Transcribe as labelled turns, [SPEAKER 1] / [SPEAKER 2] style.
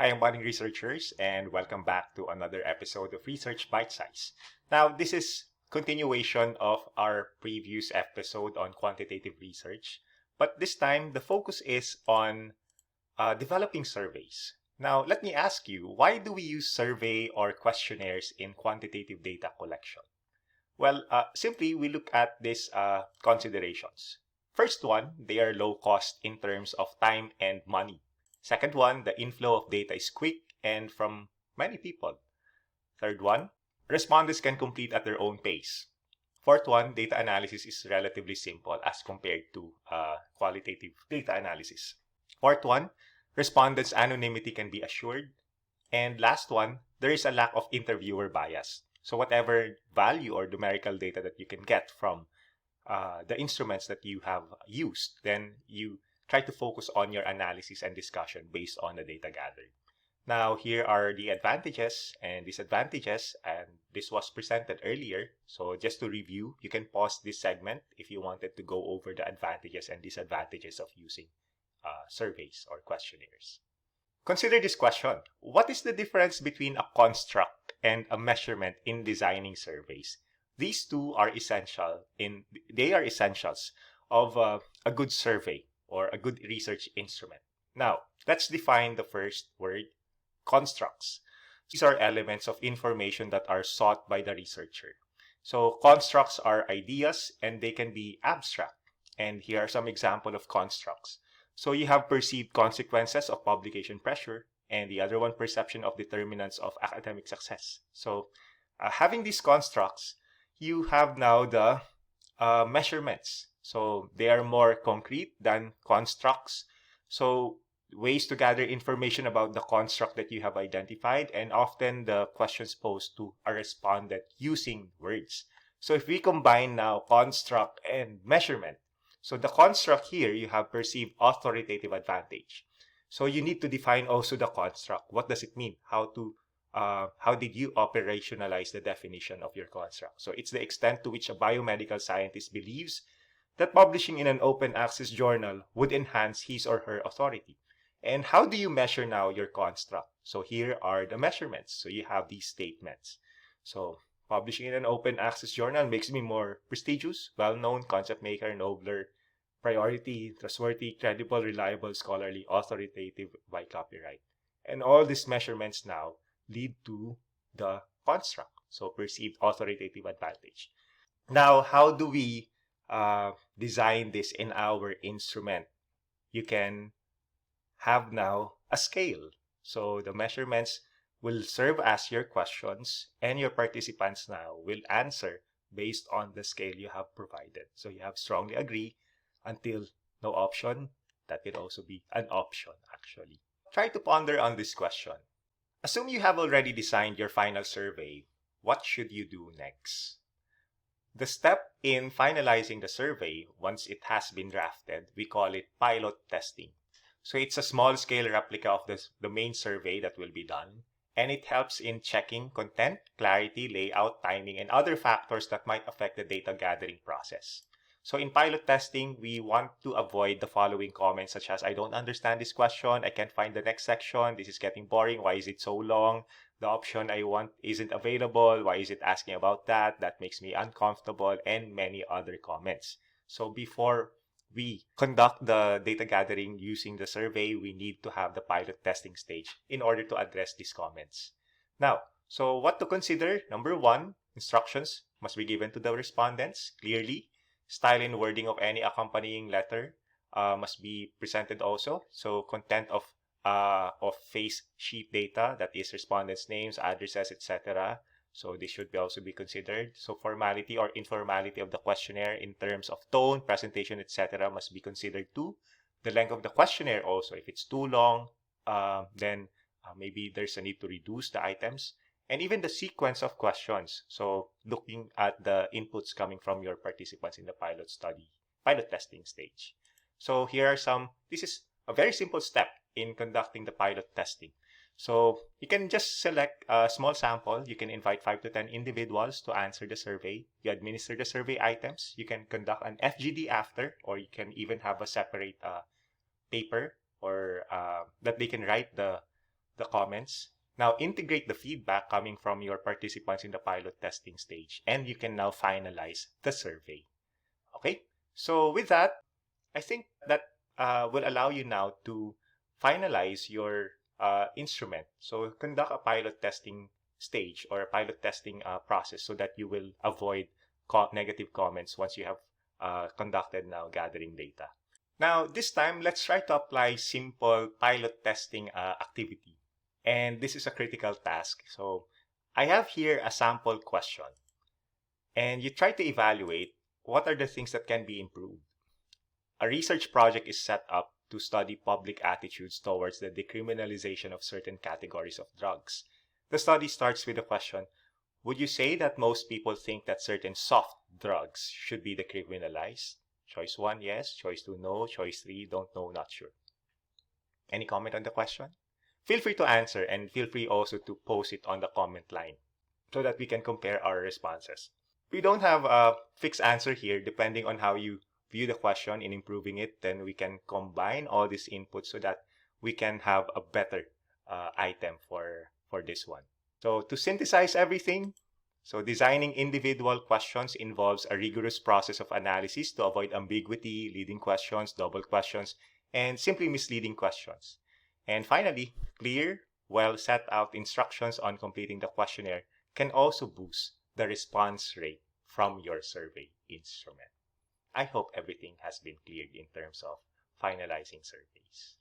[SPEAKER 1] Hi, I'm budding researchers, and welcome back to another episode of Research Bite Size. Now, this is continuation of our previous episode on quantitative research, but this time the focus is on developing surveys. Now, let me ask you, why do we use survey or questionnaires in quantitative data collection? Well, simply we look at these considerations. First one, they are low cost in terms of time and money. Second one, the inflow of data is quick and from many people. Third one, respondents can complete at their own pace. Fourth one, data analysis is relatively simple as compared to qualitative data analysis. Fourth one, respondents' anonymity can be assured. And last one, there is a lack of interviewer bias. So whatever value or numerical data that you can get from the instruments that you have used, then you try to focus on your analysis and discussion based on the data gathered. Now, here are the advantages and disadvantages, and this was presented earlier. So just to review, you can pause this segment if you wanted to go over the advantages and disadvantages of using surveys or questionnaires. Consider this question. What is the difference between a construct and a measurement in designing surveys? These two are they are essentials of a good survey or a good research instrument. Now, let's define the first word, constructs. These are elements of information that are sought by the researcher. So constructs are ideas and they can be abstract. And here are some examples of constructs. So you have perceived consequences of publication pressure, and the other one, perception of determinants of academic success. So having these constructs, you have now the measurements. So they are more concrete than constructs. So ways to gather information about the construct that you have identified, and often the questions posed to a respondent using words. So if we combine now construct and measurement, so the construct here, you have perceived authoritative advantage. So you need to define also the construct. What does it mean? How did you operationalize the definition of your construct? So it's the extent to which a biomedical scientist believes that publishing in an open access journal would enhance his or her authority. And how do you measure now your construct? So here are the measurements. So you have these statements. So publishing in an open access journal makes me more prestigious, well-known, concept maker, nobler, priority, trustworthy, credible, reliable, scholarly, authoritative by copyright. And all these measurements now lead to the construct, so perceived authoritative advantage. Now, how do we design this in our instrument? You can have now a scale. So the measurements will serve as your questions, and your participants now will answer based on the scale you have provided. So you have strongly agree until no option. That could also be an option, actually. Try to ponder on this question. Assume you have already designed your final survey. What should you do next? The step in finalizing the survey, once it has been drafted, we call it pilot testing. So it's a small-scale replica of the main survey that will be done, and it helps in checking content, clarity, layout, timing, and other factors that might affect the data gathering process. So in pilot testing, we want to avoid the following comments such as, I don't understand this question, I can't find the next section, this is getting boring, why is it so long, the option I want isn't available, why is it asking about that, that makes me uncomfortable, and many other comments. So before we conduct the data gathering using the survey, we need to have the pilot testing stage in order to address these comments. Now, so what to consider? Number one, instructions must be given to the respondents clearly. Style and wording of any accompanying letter must be presented also. So content of face sheet data, that is respondents' names, addresses, etc. So this should also be considered. So formality or informality of the questionnaire in terms of tone, presentation, etc. must be considered too. The length of the questionnaire also. If it's too long, then maybe there's a need to reduce the items. And even the sequence of questions. So looking at the inputs coming from your participants in the pilot testing stage. So here are this is a very simple step in conducting the pilot testing. So you can just select a small sample. You can invite 5 to 10 individuals to answer the survey. You administer the survey items. You can conduct an FGD after, or you can even have a separate paper or that they can write the the comments. Now integrate the feedback coming from your participants in the pilot testing stage, and you can now finalize the survey. Okay, so with that, I think that will allow you now to finalize your instrument. So conduct a pilot testing stage or a pilot testing process so that you will avoid negative comments once you have conducted now gathering data. Now, this time, let's try to apply simple pilot testing activity. And this is a critical task. So I have here a sample question. And you try to evaluate what are the things that can be improved. A research project is set up to study public attitudes towards the decriminalization of certain categories of drugs. The study starts with the question, would you say that most people think that certain soft drugs should be decriminalized? Choice 1, yes. Choice 2, no. Choice 3, don't know, not sure. Any comment on the question? Feel free to answer, and feel free also to post it on the comment line so that we can compare our responses. We don't have a fixed answer here. Depending on how you view the question in improving it, then we can combine all these inputs so that we can have a better item for this one. So to synthesize everything, so designing individual questions involves a rigorous process of analysis to avoid ambiguity, leading questions, double questions, and simply misleading questions. And finally, clear, well set out instructions on completing the questionnaire can also boost the response rate from your survey instrument. I hope everything has been cleared in terms of finalizing surveys.